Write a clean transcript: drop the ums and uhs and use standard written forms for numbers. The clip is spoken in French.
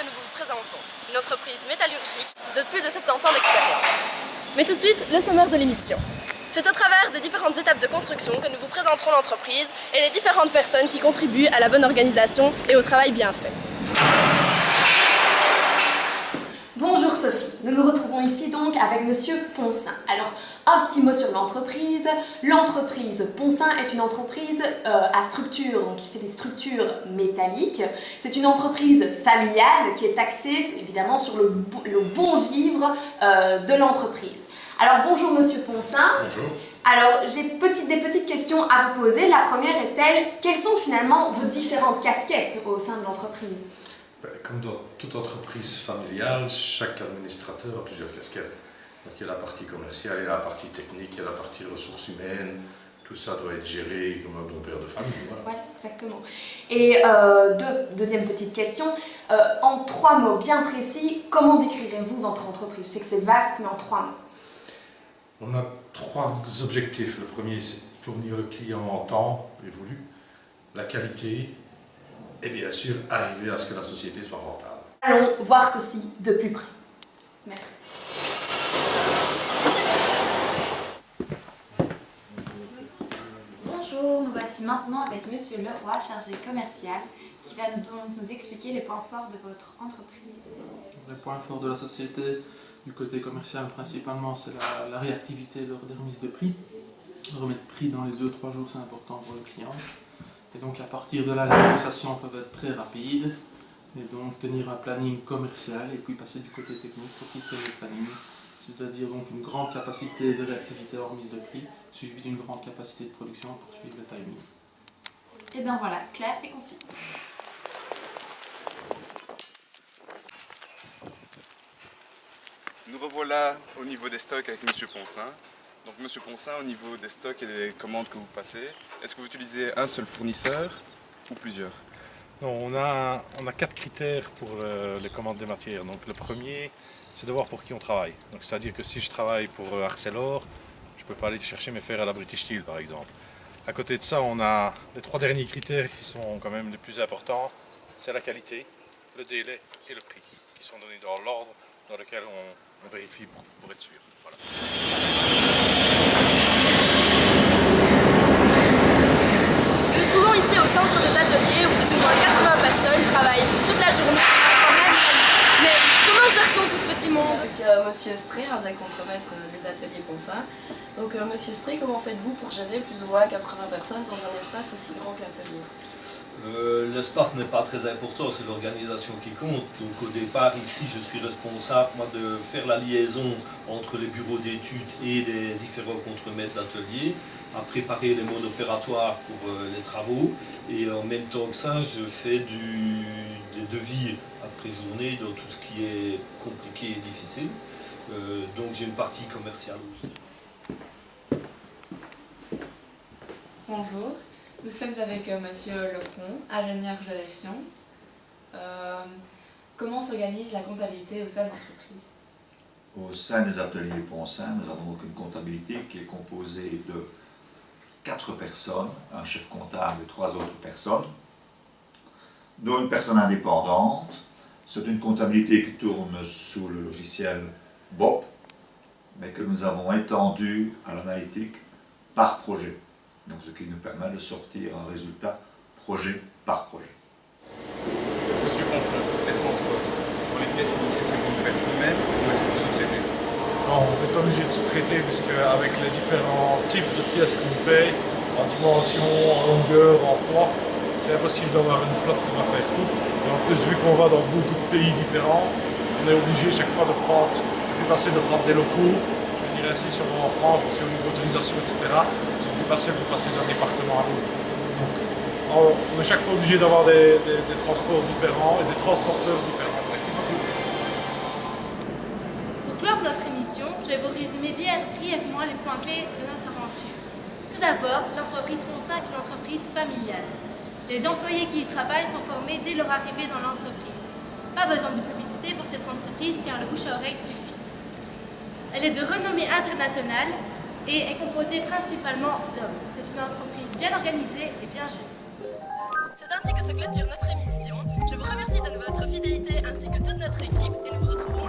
que nous vous présentons, une entreprise métallurgique de plus de 70 ans d'expérience. Mais tout de suite, le sommaire de l'émission. C'est au travers des différentes étapes de construction que nous vous présenterons l'entreprise et les différentes personnes qui contribuent à la bonne organisation et au travail bien fait. Bonjour Sophie, nous nous retrouvons ici donc avec Monsieur Poncin. Alors, un petit mot sur l'entreprise. L'entreprise Poncin est une entreprise à structure, donc qui fait des structures métalliques. C'est une entreprise familiale qui est axée évidemment sur le bon vivre de l'entreprise. Alors bonjour Monsieur Poncin. Bonjour. Alors j'ai des petites questions à vous poser. La première est-elle, quelles sont finalement vos différentes casquettes au sein de l'entreprise ? Comme dans toute entreprise familiale, chaque administrateur a plusieurs casquettes. Donc il y a la partie commerciale, il y a la partie technique, il y a la partie ressources humaines. Tout ça doit être géré comme un bon père de famille. Voilà, exactement. Et deuxième petite question, en 3 mots bien précis, comment décrirez-vous votre entreprise ? Je sais que c'est vaste, mais en 3 mots. On a 3 objectifs. Le premier, c'est de fournir le client en temps évolue, la qualité et bien sûr arriver à ce que la société soit rentable. Allons voir ceci de plus près. Merci. Bonjour, nous voici maintenant avec Monsieur Leroy, chargé commercial, qui va nous expliquer les points forts de votre entreprise. Les points forts de la société, du côté commercial principalement, c'est la réactivité lors des remises de prix. Remettre prix dans les 2-3 jours, c'est important pour le client. Et donc à partir de là, les négociations peuvent être très rapides. Et donc tenir un planning commercial et puis passer du côté technique pour qu'il tienne le planning. C'est-à-dire donc une grande capacité de réactivité en remise de prix, suivie d'une grande capacité de production pour suivre le timing. Et bien voilà, clair et concis. Nous revoilà au niveau des stocks avec Monsieur Poncin. Donc Monsieur Poncin, au niveau des stocks et des commandes que vous passez, est-ce que vous utilisez un seul fournisseur ou plusieurs ? Non, on a 4 critères pour les commandes des matières. Donc le premier, c'est de voir pour qui on travaille. Donc c'est-à-dire que si je travaille pour Arcelor, je ne peux pas aller chercher mes fers à la British Steel par exemple. À côté de ça, on a les 3 derniers critères qui sont quand même les plus importants. C'est la qualité, le délai et le prix, qui sont donnés dans l'ordre dans lequel on vérifie pour être sûr. Voilà. Nous nous trouvons ici au centre des ateliers où plus ou moins 80 personnes travaillent toute la journée, parfois même la nuit. Mais comment gère-t-on tout ce petit monde ? Monsieur Stré, un des contremaîtres des ateliers Poncin. Donc Monsieur Stré, comment faites-vous pour gérer plus ou moins 80 personnes dans un espace aussi grand que l'atelier ? L'espace n'est pas très important, c'est l'organisation qui compte. Donc au départ, ici, je suis responsable moi, de faire la liaison entre les bureaux d'études et les différents contremaîtres d'atelier, à préparer les modes opératoires pour les travaux. Et en même temps que ça, je fais des devis après journée dans tout ce qui est compliqué et difficile. Donc j'ai une partie commerciale aussi. Bonjour, nous sommes avec Monsieur Lecron, ingénieur de gestion. Comment s'organise la comptabilité au sein de l'entreprise ? Au sein des ateliers Poncin, nous avons donc une comptabilité qui est composée de 4 personnes, un chef comptable et 3 autres personnes, dont une personne indépendante. C'est une comptabilité qui tourne sous le logiciel BOP, mais que nous avons étendue à l'analytique par projet. Donc ce qui nous permet de sortir un résultat projet par projet. Monsieur Poncin, les transports, pour les pièces finies, est-ce que vous le faites vous-même ou est-ce que vous sous-traitez ? Non, on est obligé de sous-traiter puisque avec les différents types de pièces qu'on fait, en dimension, en longueur, en poids, c'est impossible d'avoir une flotte qui va faire tout. Et en plus, vu qu'on va dans beaucoup de pays différents, on est obligé chaque fois de prendre, c'est plus facile de prendre des locaux, je veux dire ainsi sur en France, parce qu'au niveau autorisation, etc., c'est plus facile de passer d'un département à l'autre. Donc, on est chaque fois obligé d'avoir des transports différents et des transporteurs différents. Merci beaucoup. Pour clore notre émission, je vais vous résumer bien brièvement les points clés de notre aventure. Tout d'abord, l'entreprise Poncin est une entreprise familiale. Les employés qui y travaillent sont formés dès leur arrivée dans l'entreprise. Pas besoin de publicité pour cette entreprise car le bouche à oreille suffit. Elle est de renommée internationale et est composée principalement d'hommes. C'est une entreprise bien organisée et bien gérée. C'est ainsi que se clôture notre émission. Je vous remercie de votre fidélité ainsi que notre équipe et nous vous retrouvons